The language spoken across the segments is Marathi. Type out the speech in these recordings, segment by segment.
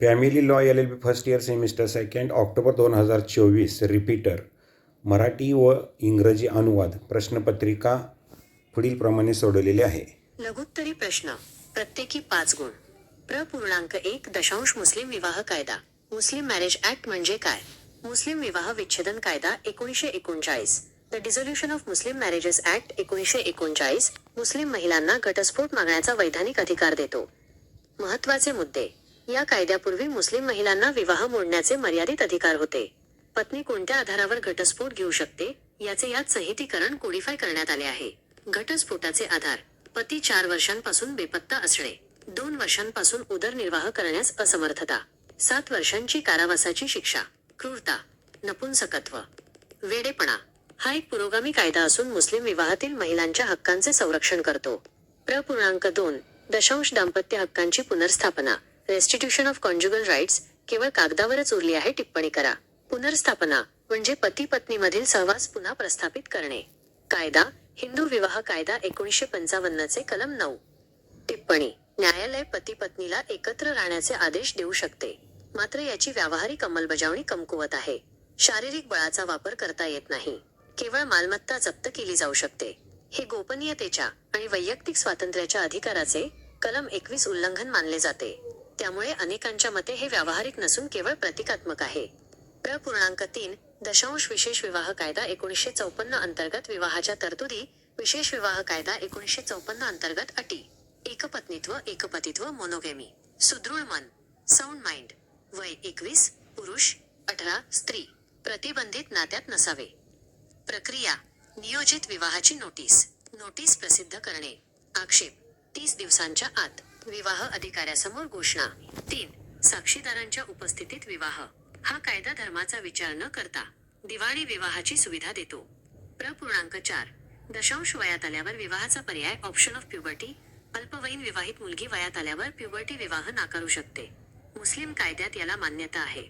Family law LLB first year semester second October 2024 repeater Marathi व इंग्रजी अनुवाद प्रश्नपत्रिका पुढीलप्रमाणे सोडवलेली आहे. लघुत्तरी प्रश्न प्रत्येकी 5 गुण. .1 मुस्लिम विवाह कायदा. मुस्लिम मॅरेज ऍक्ट म्हणजे काय? मुस्लिम विवाह विच्छेदन कायदा 1939. The dissolution of Muslim marriages act 1939 मुस्लिम महिलांना घटस्फोट मागण्याचा वैधानिक अधिकार देतो. महत्त्वाचे मुद्दे. या कायद्यापूर्वी मुस्लिम महिलांना विवाह मोडण्याचे मर्यादित अधिकार होते. पत्नी कोणत्या आधारावर घटस्फोट घेऊ शकते याचे यात संहितीकरण कोडिफाय करण्यात आले आहे. घटस्फोटाचे आधार: पती 4 वर्षांपासून बेपत्ता असणे, 2 वर्षांपासून उदरनिर्वाह करण्यास असमर्थता, 7 वर्षांची कारावासाची शिक्षा, क्रूरता, नपुंसकत्व, वेडेपणा. हा एक पुरोगामी कायदा असून मुस्लिम विवाहातील महिलांच्या हक्कांचे संरक्षण करतो. .2 दाम्पत्य हक्कांची पुनर्स्थापना. रेस्टिट्यूशन ऑफ कॉन्जुगल राईट्स केवळ कागदावरच उरली आहे. टिप्पणी करा. पुनर्स्थापना म्हणजे पती पत्नीमधील सहवास पुन्हा प्रस्थापित करणे. कायदा: हिंदू विवाह कायदा 1955 चे कलम 9. टिप्पणी: न्यायालय पती पत्नीला एकत्र राहण्याचे आदेश देऊ शकते, मात्र याची व्यावहारिक अंमलबजावणी कमकुवत आहे. शारीरिक बळाचा वापर करता येत नाही. केवळ मालमत्ता जप्त केली जाऊ शकते. हे गोपनीयतेच्या आणि वैयक्तिक स्वातंत्र्याच्या अधिकाराचे कलम 21 उल्लंघन मानले जाते. त्यामुळे अनेकांच्या मते हे व्यावहारिक नसून केवळ प्रतिकात्मक आहे. .3 विशेष विवाह कायदा 1954 अंतर्गत विवाहाच्या तरतुदी. विशेष विवाह कायदा 1954 अंतर्गत अटी: एकपत्नीत्व, एकपतित्व, मोनोगॅमी, सुदृढ मन, साऊंड माइंड, वय 21, पुरुष 18, स्त्री प्रतिबंधित नात्यात नसावे. प्रक्रिया: नियोजित विवाहाची नोटीस. नोटीस प्रसिद्ध करणे. आक्षेप: 30 दिवसांच्या आत. विवाह अधिकाऱ्यासमोर घोषणा. 3 साक्षीदारांच्या उपस्थितीत विवाह. हा कायदा धर्माचा विचार न करता दिवाणी विवाहाची सुविधा देतो. .4 वयात आल्यावर विवाहाचा पर्याय. Option of puberty. अल्पवयीन विवाहित मुलगी वयात आल्यावर प्युबर्टी विवाह नाकारू शकते. मुस्लिम कायद्यात याला मान्यता आहे.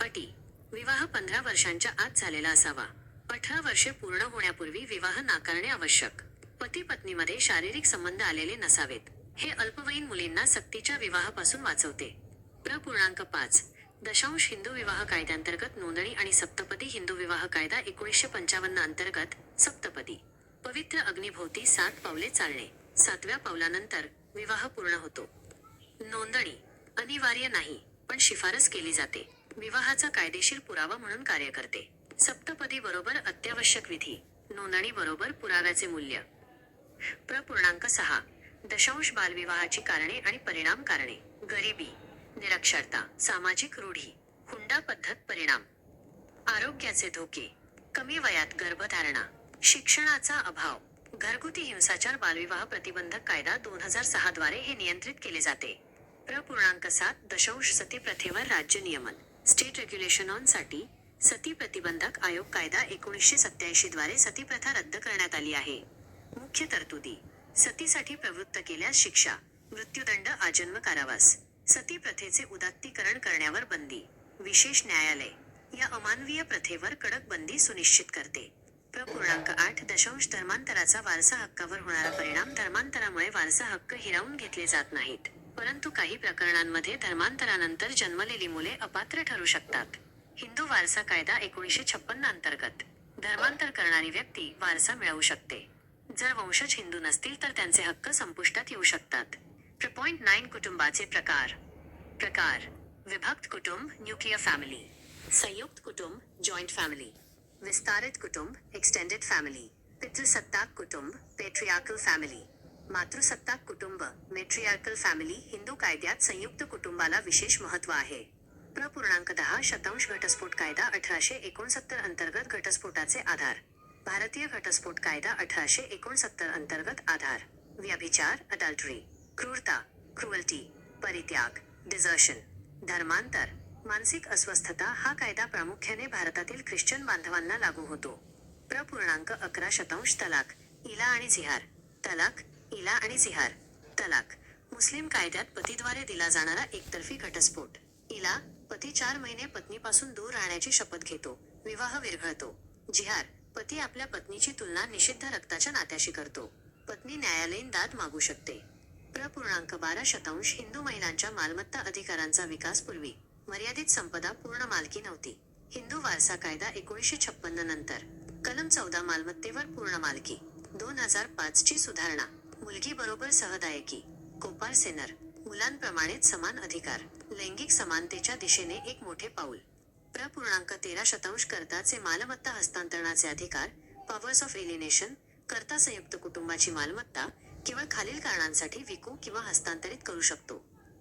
अटी: विवाह 15 वर्षांच्या आत झालेला असावा. 18 वर्षे पूर्ण होण्यापूर्वी विवाह नाकारणे आवश्यक. पती पत्नीमध्ये शारीरिक संबंध आलेले नसावेत. हे अल्पवयीन मुलींना सक्तीच्या विवाहापासून वाचवते. .5 हिंदू विवाह कायद्यांतर्गत नोंदणी आणि सप्तपदी. हिंदू विवाह कायदा 1955 अंतर्गत सप्तपदी. पवित्र अग्नीभोवती 7 पावले चालणे. 7व्या पावलानंतर विवाह पूर्ण होतो. नोंदणी अनिवार्य नाही, पण शिफारस केली जाते. विवाहाचा कायदेशीर पुरावा म्हणून कार्य करते. सप्तपदी बरोबर अत्यावश्यक विधी. नोंदणी बरोबर पुराव्याचे मूल्य. .6 बालविवाहाची कारणे आणि परिणाम. कारणे: गरिबी, निरक्षरता, सामाजिक रूढी, हुंडा पद्धत. परिणाम: आरोग्याचे धोके, कमी वयात गर्भधारणा, शिक्षणाचा अभाव, घरगुती हिंसाचार. बालविवाह प्रतिबंधक कायदा 2006 द्वारे हे नियंत्रित केले जाते. .7 सती प्रथेवर राज्य नियमन. स्टेट रेग्युलेशन ऑन सती. सती प्रतिबंधक आयोग कायदा 1987 द्वारे सती प्रथा रद्द करण्यात आली आहे. मुख्य तरतुदी: सतीसाठी प्रवृत्त केल्यास शिक्षा, मृत्युदंड, आजन्म कारावास. सती प्रथेचे उदात्तीकरण करण्यावर बंदी. विशेष न्यायालय या अमानवीय प्रथेवर कडक बंदी सुनिश्चित करते. .8 धर्मांतराचा वारसा हक्कावर होणारा परिणाम. धर्मांतरामुळे वारसा हक्क हिरावून घेतले जात नाहीत, परंतु काही प्रकरणांमध्ये धर्मांतरानंतर जन्मलेली मुले अपात्र ठरू शकतात. हिंदू वारसा कायदा 1956 अंतर्गत धर्मांतर करणारी व्यक्ती वारसा मिळवू शकते. जर वंशज हिंदू नसतील तर त्यांचे हक्क संपुष्टात येऊ शकतात. .9 कुटुंबाचे प्रकार. प्रकार: विभक्त कुटुंब, न्यूक्लियर फॅमिली, संयुक्त कुटुंब, जॉइंट फॅमिली, विस्तारित कुटुंब, एक्सटेंडेड फॅमिली, पितृसत्ताक कुटुंब, पेट्रियार्कल फॅमिली, मातृसत्ताक कुटुंब, मेट्रियार्कल फॅमिली. हिंदू कायद्यात संयुक्त कुटुंबाला विशेष महत्त्व आहे. .10 घटस्फोट कायदा 1869 अंतर्गत घटस्फोटाचे आधार. भारतीय घटस्फोट कायदा 1869 अंतर्गत आधार: व्यभिचार, अडल्टरी, क्रूरता, क्रुअल्टी, परित्याग, डिझर्शन, धर्मांतर, मानसिक अस्वस्थता. हा कायदा प्रामुख्याने भारतातील ख्रिश्चन बांधवांना लागू होतो. .11 तलाक, इला आणि झिहार. तलाक, इला आणि झिहार. तलाक: मुस्लिम कायद्यात पतीद्वारे दिला जाणारा एकतर्फी घटस्फोट. इला: पती 4 महिने पत्नीपासून दूर राहण्याची शपथ घेतो, विवाह विरघळतो. झिहार: पती आपल्या पत्नीची तुलना निषिद्ध रक्ताच्या नात्याशी करतो. पत्नी न्यायालयीन दाद मागू शकते. .12 हिंदू महिलांच्या मालमत्ता अधिकारांचा विकास पूर्वी मर्यादित संपदा पूर्ण मालकी नव्हती. हिंदू वारसा कायदा 1956 नंतर कलम 14 मालमत्तेवर पूर्ण मालकी. 2005 ची सुधारणा. मुलगी बरोबर सहदायकी. कोपार सेनर. मुलांप्रमाणेच समान अधिकार. लैंगिक समानतेच्या दिशेने एक मोठे पाऊल. .13 करताचे मालमत्ता हस्तांतरणाचे अधिकार. Powers of alienation. करता संयुक्त कुटुंबाची मालमत्ता केवळ खालील कारणांसाठी विकू किंवा हस्तांतरित करू शकतो.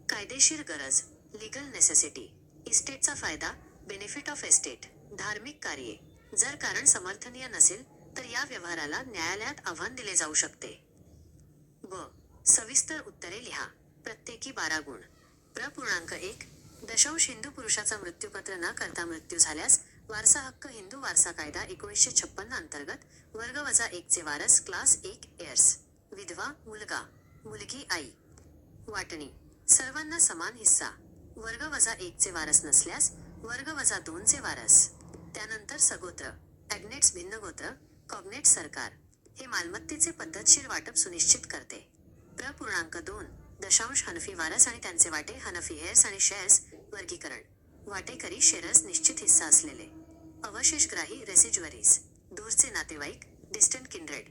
कायदेशीर गरज. Legal necessity. इस्टेटचा फायदा. Benefit of estate. धार्मिक कार्ये. जर कारण समर्थनीय नसेल तर या व्यवहाराला न्यायालयात आव्हान दिले जाऊ शकते. ब. सविस्तर उत्तरे लिहा. प्रत्येकी 12 गुण. .1 हिंदू पुरुषाचा मृत्यूपत्र न करता मृत्यू झाल्यास वारसा हक्क. हिंदू वारसा कायदा 1956 अंतर्गत वर्ग वजा 1 चे वारस. Class 1 airs. विधवा, मुलगा, मुलगी, आई. वाटणी. सर्वांना समान हिस्सा. वर्ग वजा 1 चे वारस नसल्यास वर्ग वजा 2 चे वारस. त्यानंतर सगोत्र. ॲग्नेट्स भिन्न गोत्र. कॉग्नेट्स सरकार. हे मालमत्तेचे पद्धतशीर वाटप सुनिश्चित करते. .2 हनफी वारस आणि त्यांचे वाटे. हनफी हेअर्स आणि शेअर्स. वर्गीकरण. वाटेकरी शेअर्स निश्चित हिस्सा असलेले. अवशेषग्राही रेसिज्युअरीज. दूरचे नातेवाईक. Distant kindred.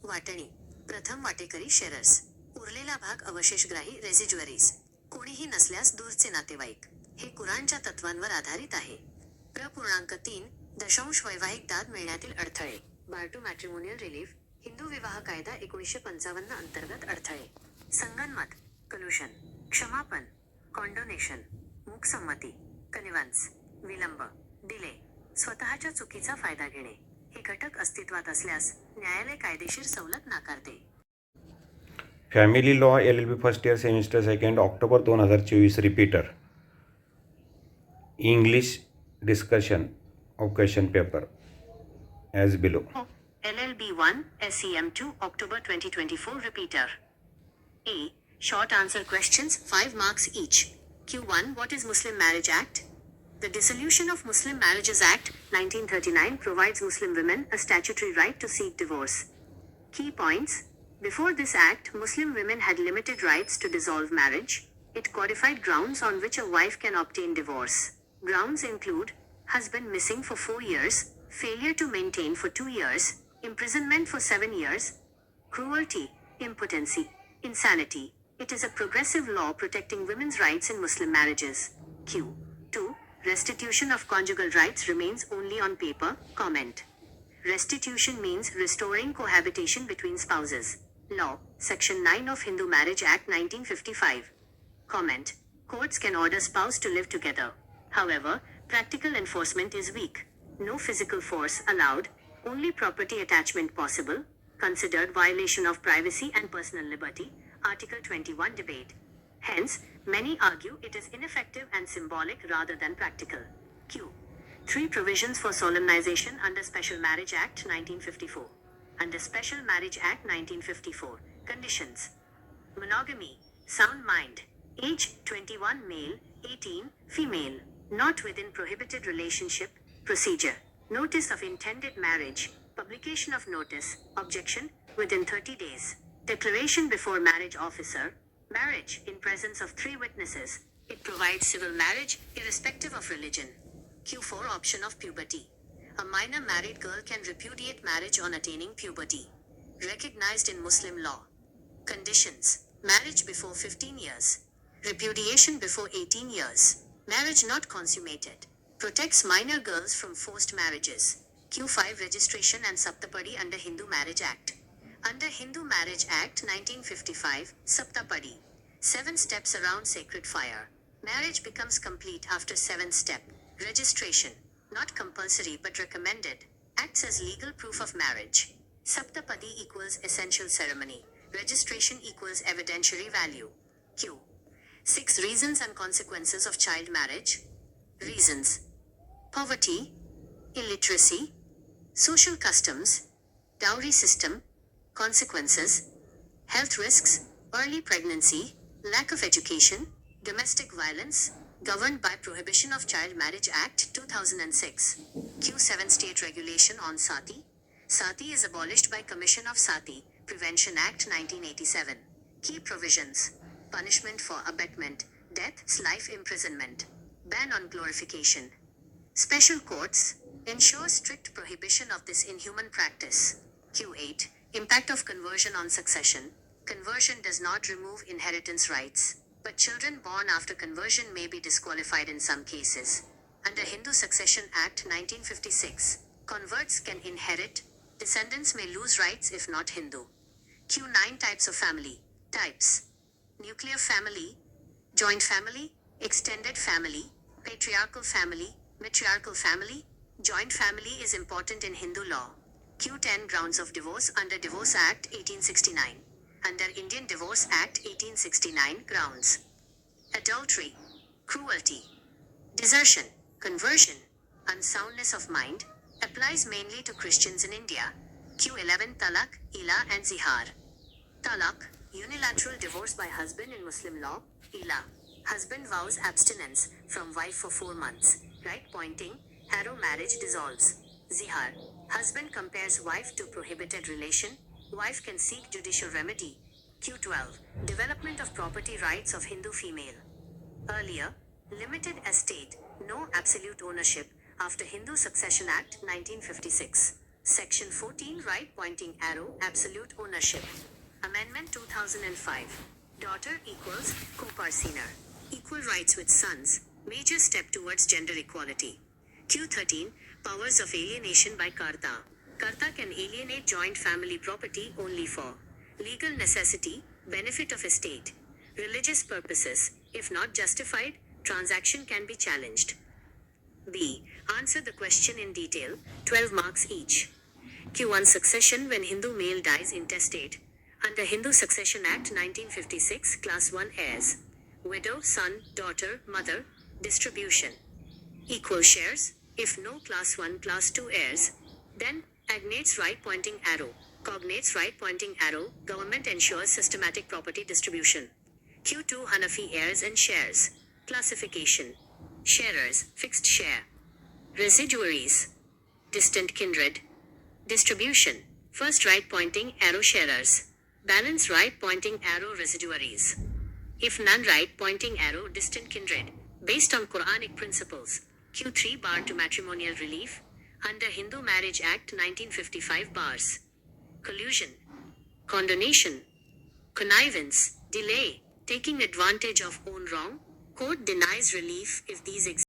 वाटणी. प्रथम वाटेकरी शेअर्स. उरलेला भाग अवशेषग्राही रेसिज्युअरीज. कोणीही नसल्यास दूरचे नातेवाईक. हे कुराणच्या तत्वांवर आधारित आहे. .3 वैवाहिक दाद मिळण्यातील अडथळे. बार टू मॅट्रिमोनियल रिलीफ. हिंदू विवाह कायदा 1955 अंतर्गत अडथळे. संगनमत. कलुषण. क्षमापण. कॉन्डोनेशन. मूकसंमती. कनिव्हन्स. विलंब. डिले. स्वतःच्या चुकीचा फायदा घेणे. हे घटक अस्तित्वात असल्यास न्यायालय कायदेशीर सवलत नाकारते. Family law LLB first year semester second October 2024 repeater. English discussion of question paper as below. LLB 1 SEM 2 October 2024 repeater. A. Short answer questions 5 marks each. Q1 What is Muslim Marriage Act? The Dissolution of Muslim Marriages Act 1939 provides Muslim women a statutory right to seek divorce. Key points. Before this act, Muslim women had limited rights to dissolve marriage. It codified grounds on which a wife can obtain divorce. Grounds include husband missing for 4 years, failure to maintain for 2 years, imprisonment for 7 years, cruelty, impotency, insanity. It is a progressive law protecting women's rights in Muslim marriages. Q2. Restitution of conjugal rights remains only on paper. Comment. Restitution means restoring cohabitation between spouses. Law. Section 9 of Hindu Marriage Act 1955. Comment. Courts can order spouse to live together. However, practical enforcement is weak. No physical force allowed, only property attachment possible, considered violation of privacy and personal liberty, Article 21 debate. Hence, many argue it is ineffective and symbolic rather than practical. Q. 3 provisions for solemnization under Special Marriage Act 1954. Under Special Marriage Act 1954. Conditions. Monogamy. Sound mind. Age 21 male, 18 female. Not within prohibited relationship. Procedure. Notice of intended marriage. Publication of notice. Objection. Within 30 days. Declaration before marriage officer. Marriage in presence of 3 witnesses. It provides civil marriage irrespective of religion. Q4 Option of puberty. A minor married girl can repudiate marriage on attaining puberty. Recognized in Muslim law. Conditions. Marriage before 15 years. Repudiation before 18 years. Marriage not consummated. Protects minor girls from forced marriages. Q5 Registration and Saptapadi under Hindu Marriage Act. Under Hindu Marriage Act 1955, Saptapadi. 7 steps around sacred fire. Marriage becomes complete after 7th step. Registration. Not compulsory but recommended. Acts as legal proof of marriage. Saptapadi equals essential ceremony. Registration equals evidentiary value. Q. 6 reasons and consequences of child marriage. Reasons. Poverty, illiteracy, social customs, dowry system. Consequences. Health risks, early pregnancy, lack of education, domestic violence, governed by Prohibition of Child Marriage Act 2006. Q7 State Regulation on Sati. Sati is abolished by Commission of Sati, Prevention Act 1987. Key provisions. Punishment for abetment, death, life imprisonment. Ban on glorification. Special courts ensure strict prohibition of this inhuman practice. Q8. Impact of conversion on succession. Conversion does not remove inheritance rights, but children born after conversion may be disqualified in some cases. Under Hindu Succession Act 1956, converts can inherit, descendants may lose rights if not Hindu. Q9 types of family. Types. Nuclear family, joint family, extended family, patriarchal family, matriarchal family. Joint family is important in Hindu law. Q10 grounds of divorce under Divorce Act 1869. Under Indian Divorce Act 1869 grounds. Adultery, cruelty, desertion, conversion, unsoundness of mind, applies mainly to Christians in India. Q11 talaq, ila and zihar. Talaq, unilateral divorce by husband in Muslim law. Ila, husband vows abstinence from wife for 4 months. Right pointing, arrow marriage dissolves. Zihar, husband compares wife to prohibited relation. Wife can seek judicial remedy. Q12, development of property rights of Hindu female. Earlier, limited estate, no absolute ownership, after Hindu Succession Act 1956. Section 14 right pointing arrow absolute ownership. Amendment 2005. Daughter equals co-parcener. Equal rights with sons, major step towards gender equality. Q13, powers of alienation by Karta. Karta can alienate joint family property only for legal necessity, benefit of estate, religious purposes. If not justified, transaction can be challenged. B. Answer the question in detail, 12 marks each. Q1 succession when Hindu male dies intestate. Under Hindu Succession Act 1956, Class 1 heirs. Widow, son, daughter, mother. Distribution. Equal shares. If no Class 1, Class 2 heirs, then agnates right pointing arrow. Cognates right pointing arrow. Government ensures systematic property distribution. Q2 Hanafi heirs and shares. Classification. Sharers, fixed share. Residuaries. Distant kindred. Distribution. First right pointing arrow sharers. Balance right pointing arrow residuaries. If none right pointing arrow distant kindred. Based on Quranic principles. Q3 bar to matrimonial relief. Under Hindu Marriage Act 1955 bars. Collusion. Condonation. Connivance. Delay. Taking advantage of own wrong. Court denies relief if these exist.